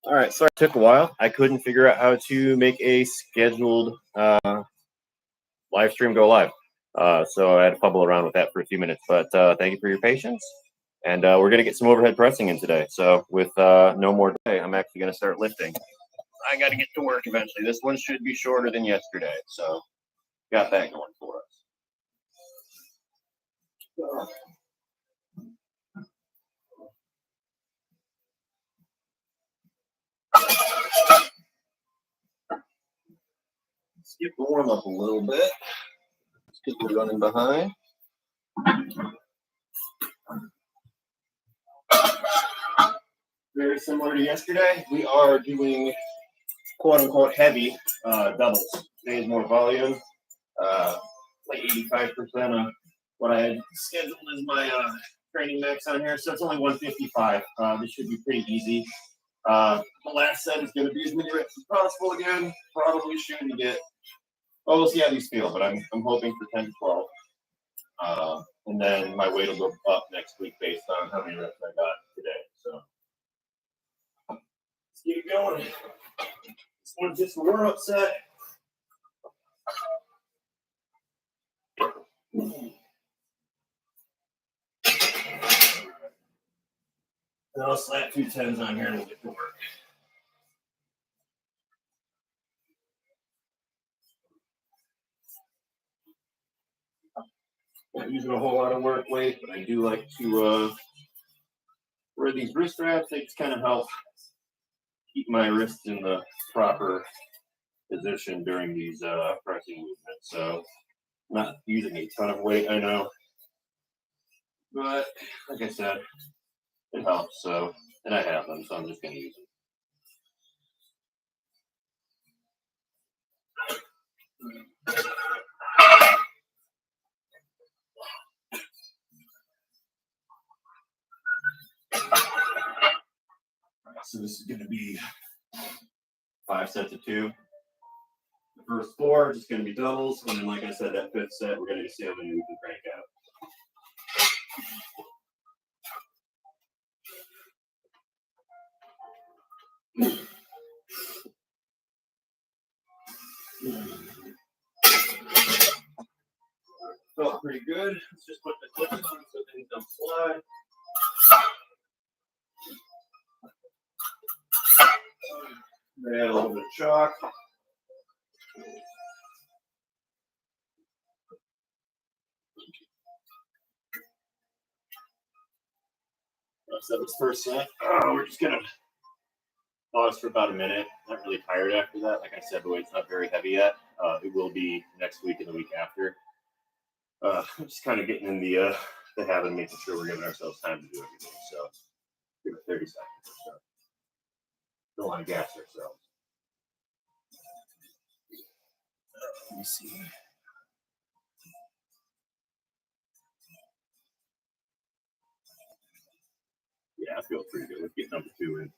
All right, sorry it took a while. I couldn't figure out how to make a scheduled live stream go live. So I had to fumble around with that for a few minutes, but thank you for your patience. And we're going to get some overhead pressing in today. So with no more delay, I'm actually going to start lifting. I got to get to work eventually. This one should be shorter than yesterday. So got that going for us. Skip the warm up a little bit. Skip the running behind. Very similar to yesterday, we are doing quote unquote heavy doubles. Today is more volume, like 85% of what I had scheduled as my training max on here. So it's only 155. This should be pretty easy. The last set is going to be as many reps as possible again. Probably shooting to get, well, we'll see how these feel, but I'm hoping for 10 to 12. And then my weight will go up next week based on how many reps I got today. So let's keep going. This one's just a warm-up set. And I'll slap 2 10s on here and we'll get to work. Not using a whole lot of work weight, but I do like to wear these wrist straps. They just kind of help keep my wrists in the proper position during these pressing movements. So not using a ton of weight, I know, but like I said, it helps. So, and I have them, so I'm just going to use them. So this is going to be 5 sets of 2. The first 4 are just going to be doubles, and then, like I said, that 5th set we're going to see how many we can crank out. Felt pretty good. Let's just put the clips on so things don't slide. Add a little bit of chalk. That was first set. We're just gonna pause for about a minute. Not really tired after that. Like I said, the weight's not very heavy yet. It will be next week and the week after. Just kind of getting in the habit of making sure we're giving ourselves time to do everything. So give it 30 seconds or so. Don't want to gas ourselves. Let me see. Yeah, I feel pretty good. Let's get number 2 in.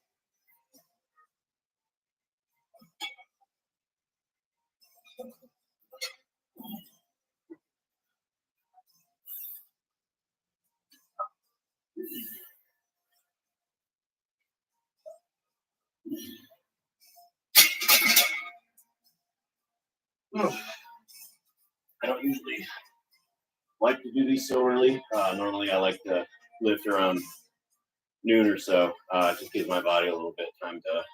I don't usually like to do these so early. Normally, I like to lift around noon or so. Just gives my body a little bit of time to,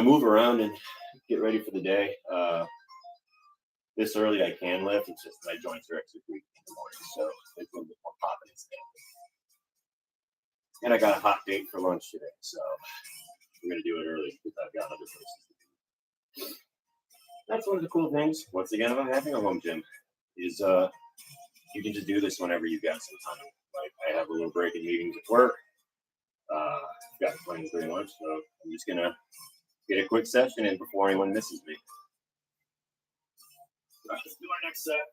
move around and get ready for the day. This early, I can lift. It's just my joints are extra weak in the morning, so it's a little bit more popping and standing. And I got a hot date for lunch today, so I'm gonna do it early because I've got other places to do. That's one of the cool things. Once again, about having a home gym is you can just do this whenever you got some time. Like I have a little break in meetings at work. Got plans during lunch, so I'm just gonna get a quick session in before anyone misses me. All right, let's do our next set.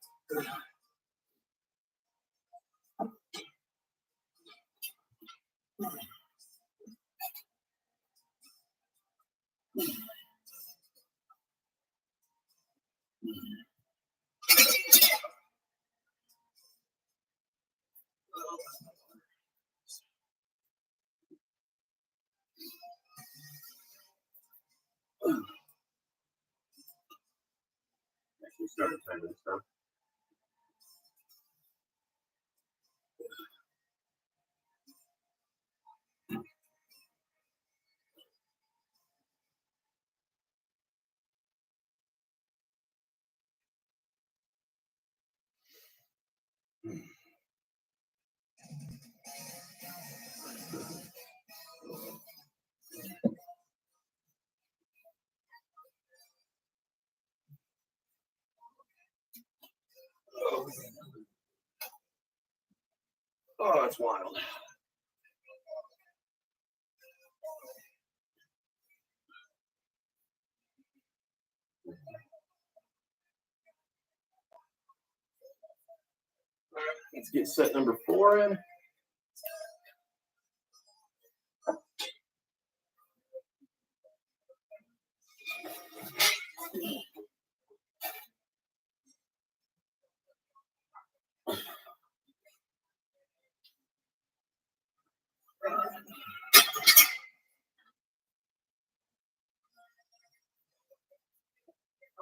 We started 10 minutes ago. Oh, that's wild. Let's get set number 4 in.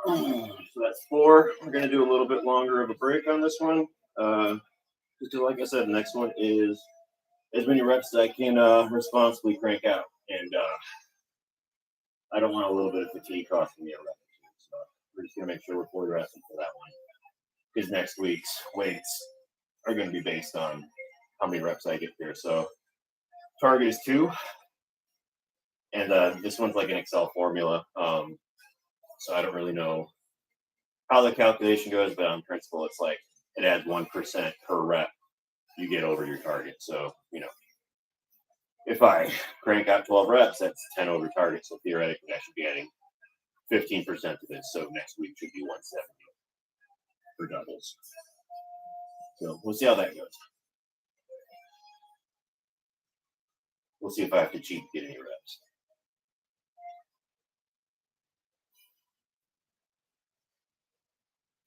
So that's 4. We're going to do a little bit longer of a break on this one. Because like I said, the next one is as many reps as I can responsibly crank out. And I don't want a little bit of fatigue costing me a rep. So we're just going to make sure we're fully rested for that one. Because next week's weights are going to be based on how many reps I get there. So target is 2. And this one's like an Excel formula. So I don't really know how the calculation goes, but on principle, it's like it adds 1% per rep you get over your target. So, if I crank out 12 reps, that's 10 over target. So theoretically, I should be adding 15% to this. So next week should be 170 for doubles. So we'll see how that goes. We'll see if I have to cheat to get any reps.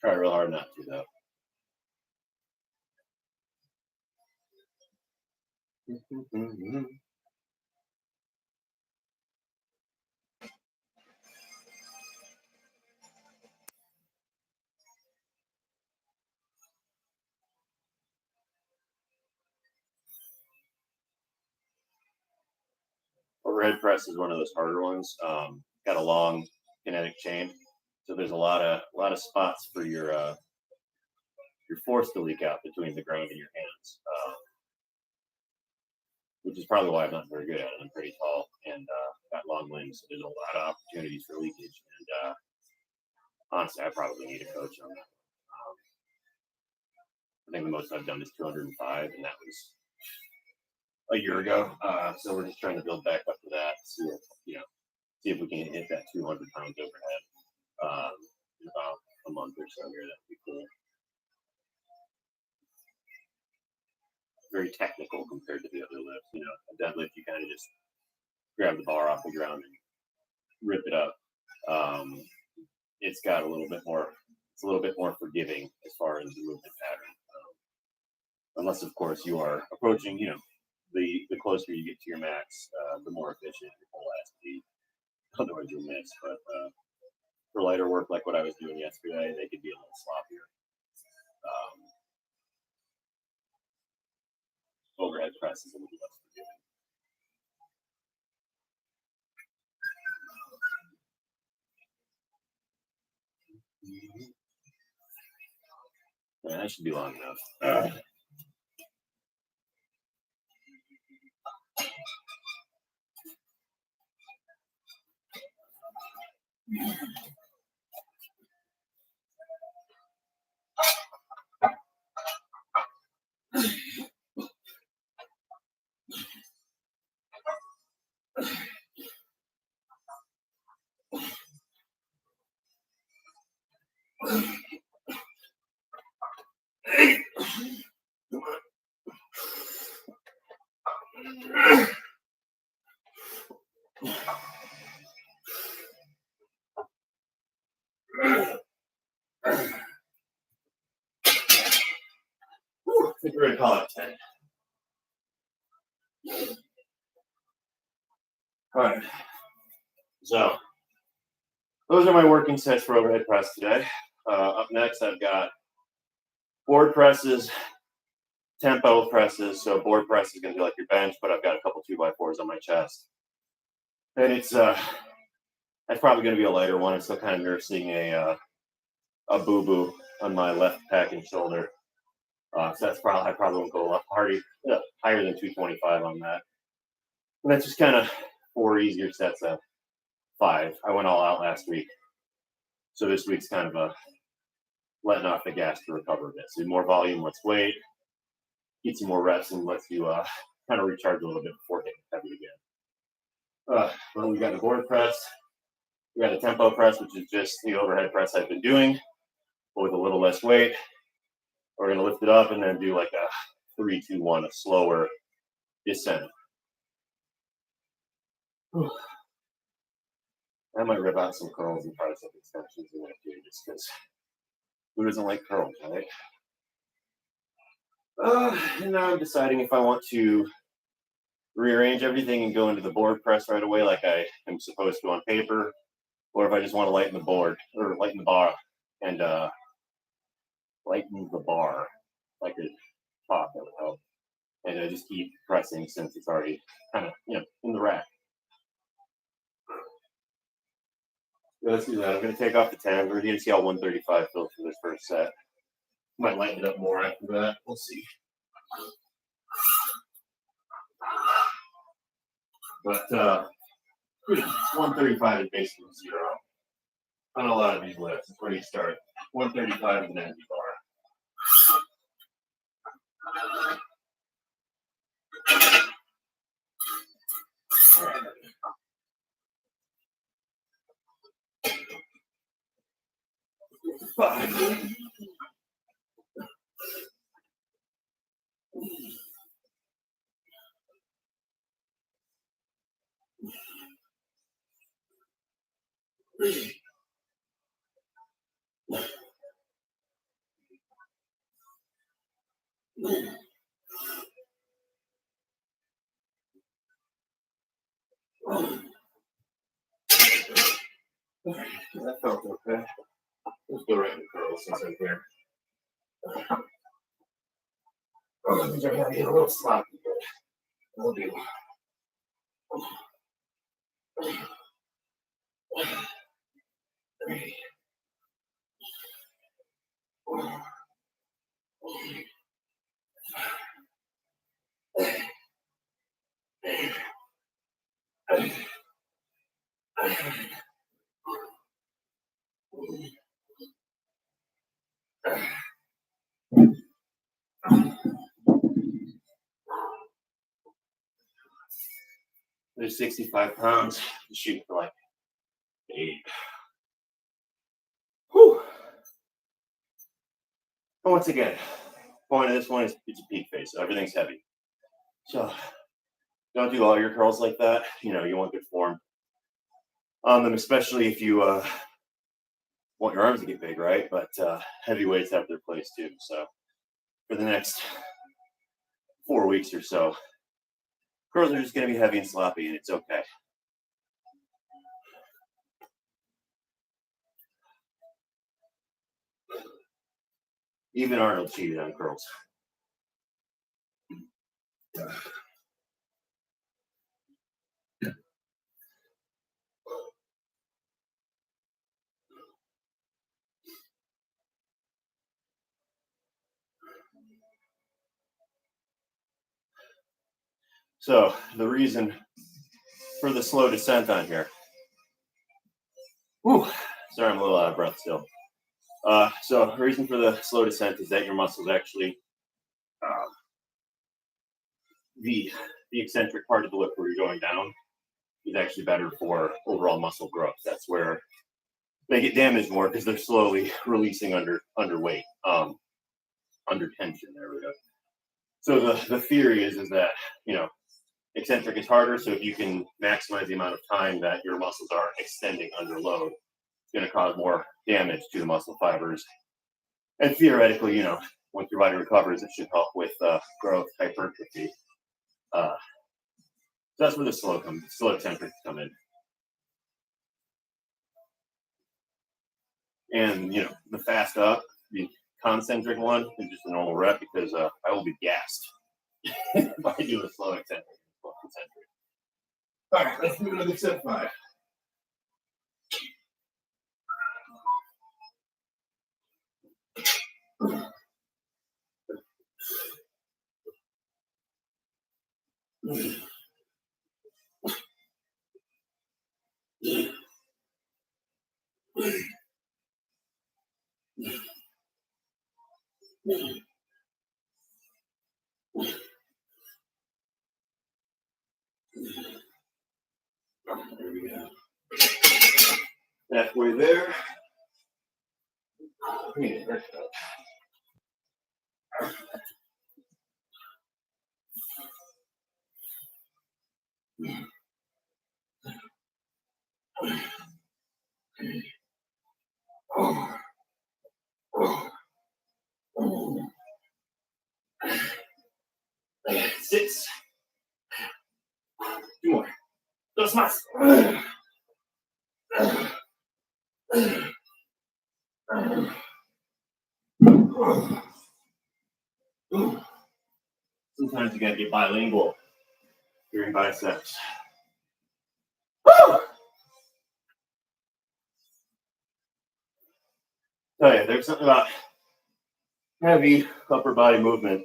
Try real hard not to, though. Overhead press is one of those harder ones. Got a long kinetic chain, so there's a lot of spots for your force to leak out between the ground and your hands, which is probably why I'm not very good at it. I'm pretty tall and got long limbs, so there's a lot of opportunities for leakage. And honestly, I probably need a coach on that. I think the most I've done is 205, and that was a year ago. So we're just trying to build back up to that. See if we can hit that 200 pounds overhead in about a month or so here. That'd be cool. Very technical compared to the other lifts. A deadlift, you kind of just grab the bar off the ground and rip it up. It's got a little bit more. It's a little bit more forgiving as far as the movement pattern. Unless, of course, you are approaching. The closer you get to your max, the more efficient your pull has to be. Otherwise, you'll miss. But for lighter work like what I was doing yesterday, they could be a little sloppier. Overhead press is a little less forgiving. Yeah, that should be long enough. I think we're gonna call it 10. All right. So those are my working sets for overhead press today. Up next, I've got board presses, tempo presses. So board press is going to be like your bench, but I've got a couple 2x4s on my chest. And it's that's probably going to be a lighter one. I'm still kind of nursing a boo-boo on my left pec and shoulder. So that's probably, I probably won't go up higher than 225 on that. And that's just kind of 4 easier sets of 5. I went all out last week. So this week's kind of a letting off the gas to recover a bit. So more volume, less weight, get some more reps, and lets you kind of recharge a little bit before hitting heavy again. Well, we got the board press. We got a tempo press, which is just the overhead press I've been doing, but with a little less weight. We're going to lift it up and then do like a 3-2-1, a slower descent. I might rip out some curls and tricep extensions in that too, just because who doesn't like curls, right? And now I'm deciding if I want to rearrange everything and go into the board press right away like I am supposed to on paper, or if I just want to lighten the board or lighten the bar and lighten the bar like a top, that would help. And I just keep pressing since it's already kind of, in the rack. Let's do that. I'm going to take off the 10. We're going to see how 135 feels for this first set. Might lighten it up more after that. We'll see. But 135 is basically 0 on a lot of these lifts. That's where you start. 135 is an empty bar. Five. That felt okay. Let's go right in the curls since I'm here. These are going to get a little sloppy, but we'll do. Three. There's 65 pounds. Shoot for like 8. Whew. But once again, point of this one is it's a peak phase, so everything's heavy. So don't do all your curls like that. You want good form on them, especially if you want your arms to get big, right? But heavy weights have their place too. So for the next 4 weeks or so, curls are just going to be heavy and sloppy, and it's okay. Even Arnold cheated on curls. So the reason for the slow descent on here. Whew, sorry, I'm a little out of breath still. So the reason for the slow descent is that your muscles actually, the eccentric part of the lift where you're going down is actually better for overall muscle growth. That's where they get damaged more because they're slowly releasing under weight, under tension. There we go. So the theory is that, eccentric is harder. So if you can maximize the amount of time that your muscles are extending under load, it's going to cause more damage to the muscle fibers. And theoretically, once your body recovers, it should help with growth, hypertrophy. So that's where the slow eccentrics come in. And the fast up, the concentric one is just a normal rep because I will be gassed if I do a slow eccentric. All right, let's do another set 5. There we go. Halfway there. Six. 2 more. Dos más. Sometimes you gotta get bilingual during biceps. Woo! Tell you, there's something about heavy upper body movement.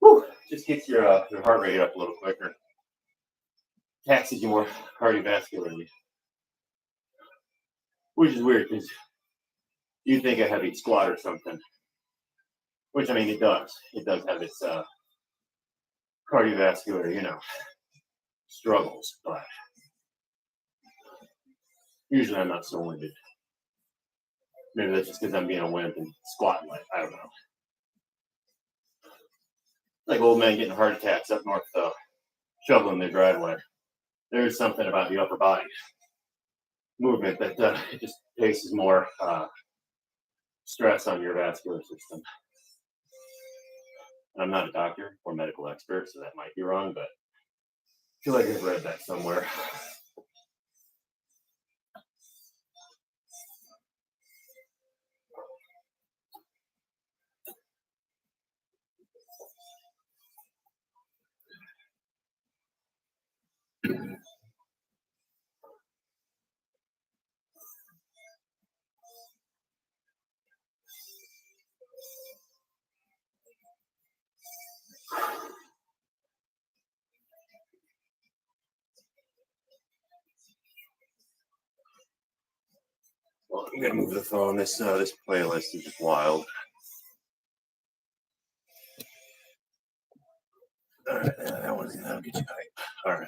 Woo! Just gets your heart rate up a little quicker. Taxes you more cardiovascularly. Which is weird because you think a heavy squat or something. Which, I mean, it does. It does have its cardiovascular, struggles. But usually I'm not so winded. Maybe that's just because I'm being a wimp and squatting like, I don't know. Like old men getting heart attacks up north, shoveling their driveway. There's something about the upper body movement that it just places more stress on your vascular system. I'm not a doctor or medical expert, so that might be wrong, but I feel like I've read that somewhere. Well, I'm gonna move the phone. This playlist is just wild. All right, that'll get you hype. All right.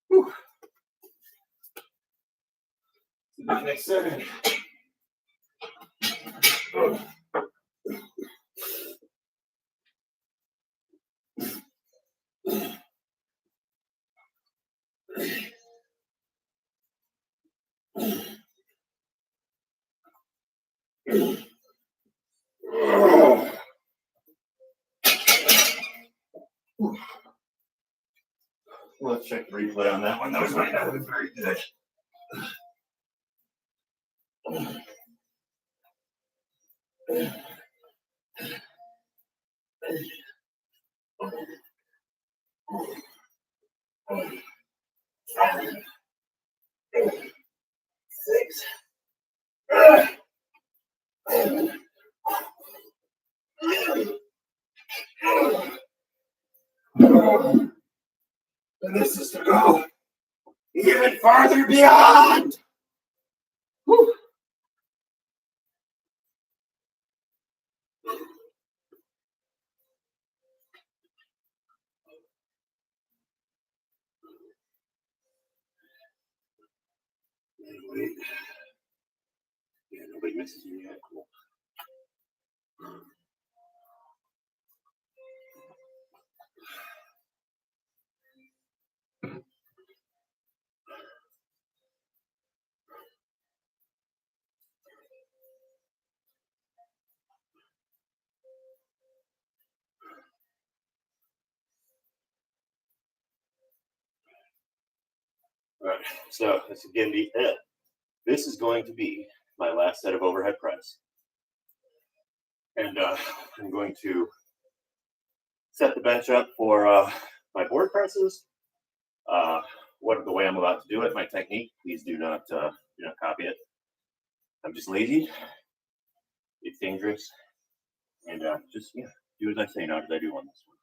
Whew. Next second. Let's check the replay on that one. Those might not have been very good. Six. And this is to go even farther beyond. Whew. Wait. Yeah, nobody misses me yet. Cool. All right, so this is going to be my last set of overhead press. And I'm going to set the bench up for my board presses. What the way I'm about to do it, my technique, please do not copy it. I'm just lazy. It's dangerous. And just do as I say, not as I do on this one.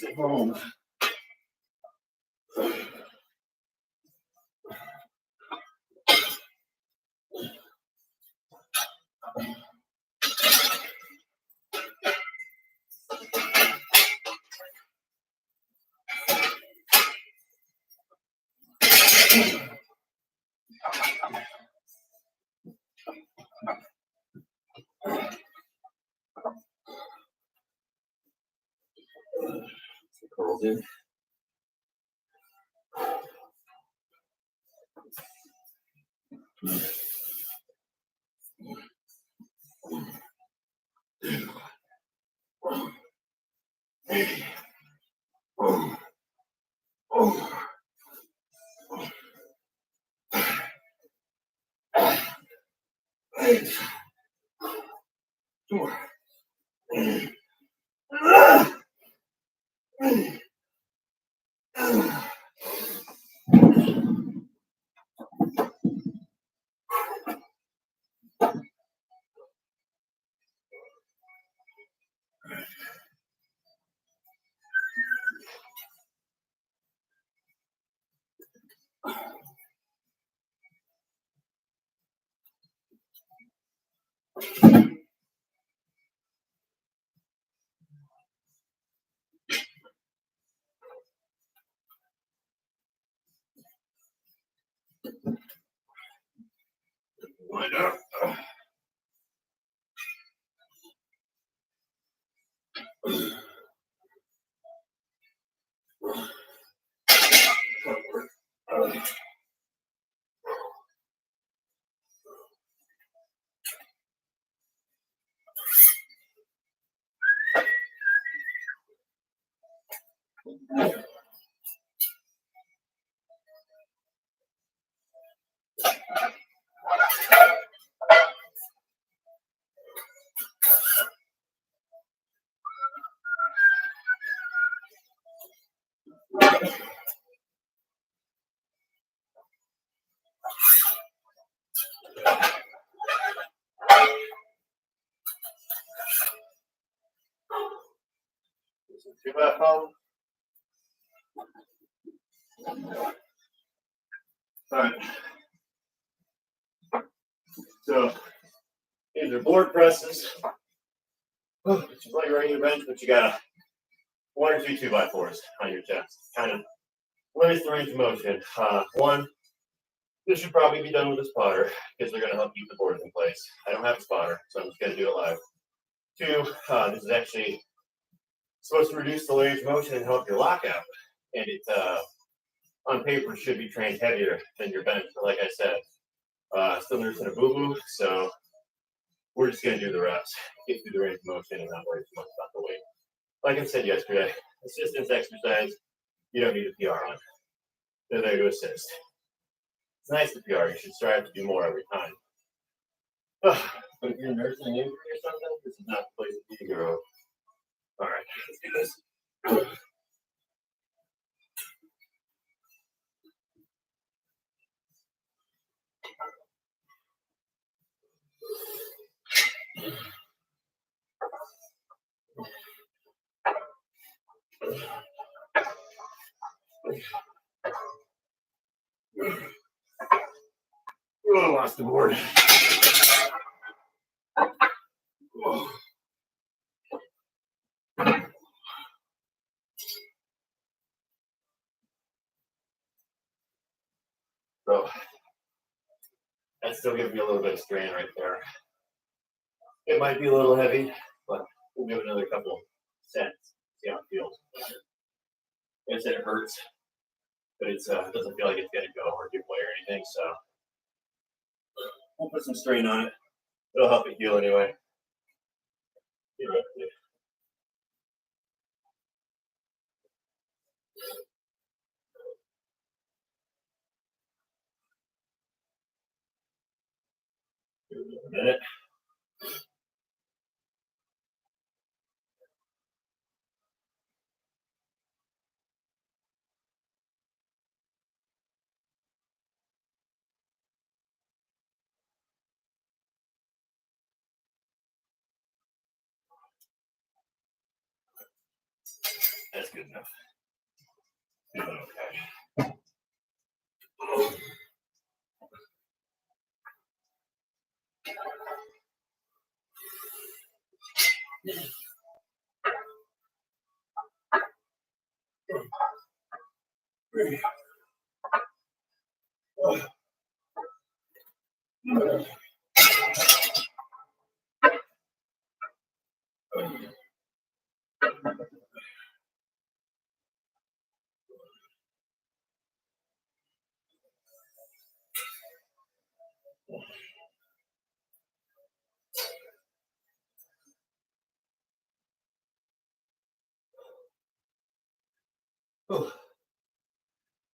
At home. Curls in. Wind up. See that phone? All right. So these are board presses. It's like you're on your bench, but you got 1 or 2 2x4s on your chest. Kind of limits the range of motion. One, this should probably be done with a spotter because they're going to help keep the boards in place. I don't have a spotter, so I'm just going to do it live. 2, this is actually supposed to reduce the range of motion and help your lockout. And it, on paper, should be trained heavier than your bench. But like I said, still nursing a boo-boo, so we're just going to do the reps, get through the range of motion and not worry too much about the weight. Like I said yesterday, assistance exercise, you don't need a PR on. They're there to assist. It's nice to PR, you should strive to do more every time. But if you're nursing an injury or something, this is not the place for you to go. All right, let's do this. Oh, lost the board. So that still gives me a little bit of strain right there. It might be a little heavy, but we'll give it another couple sets, see how it feels. Like I said, it hurts, but it doesn't feel like it's gonna go or give way or anything, so we'll put some strain on it. It'll help it heal anyway. Theoretically. Give it a minute. That's good enough. Doing okay.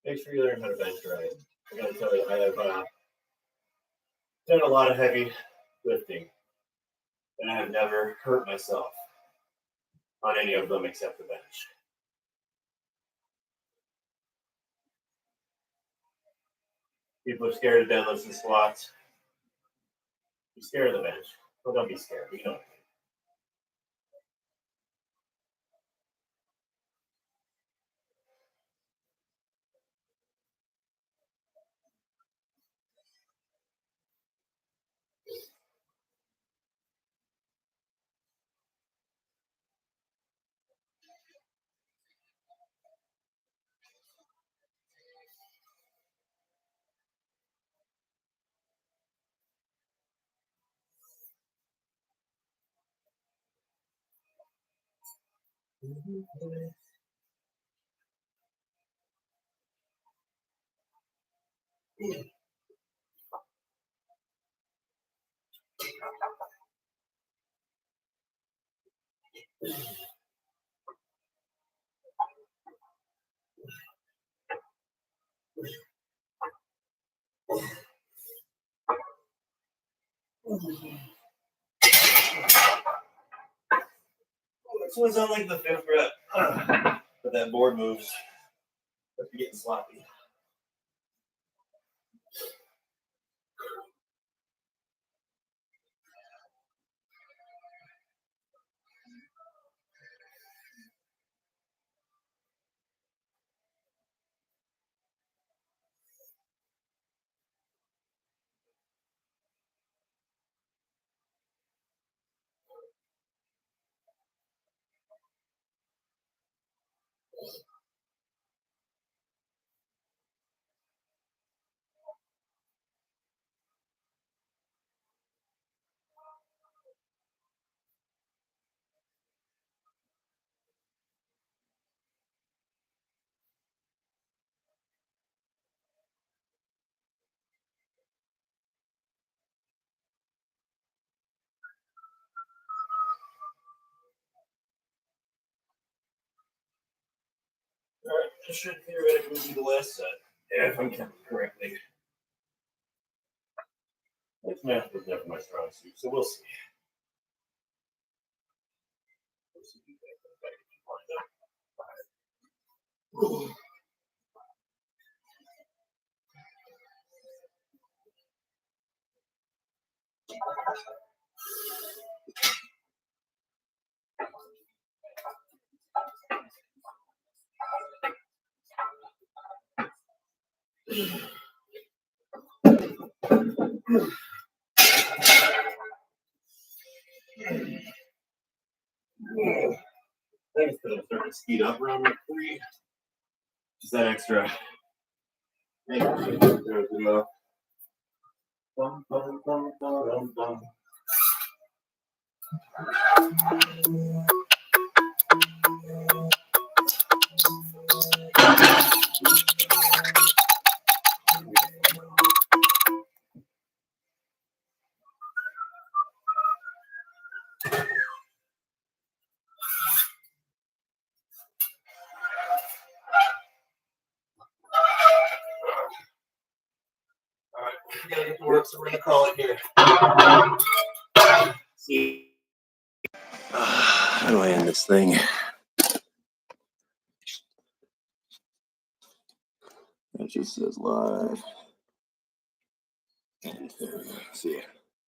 Make sure you learn how to bench right. I gotta tell you, I have done a lot of heavy lifting, and I have never hurt myself on any of them except the bench. People are scared of deadlifts and squats. Be scared of the bench. Well, don't be scared. You know. This one's on like the fifth rep, but that board moves. Must be getting sloppy. All right, this should theoretically be the last set, if I'm counting correctly. This math was never my strong suit, so we'll see. We'll see if we can find out. Thanks for the starting to speed up around like 3. Just that extra. There we go. Bum, bum, bum, bum, bum. All right, we gotta get to work, so we're gonna call it here. See. How do I end this thing? It just says live. And there we go. See ya.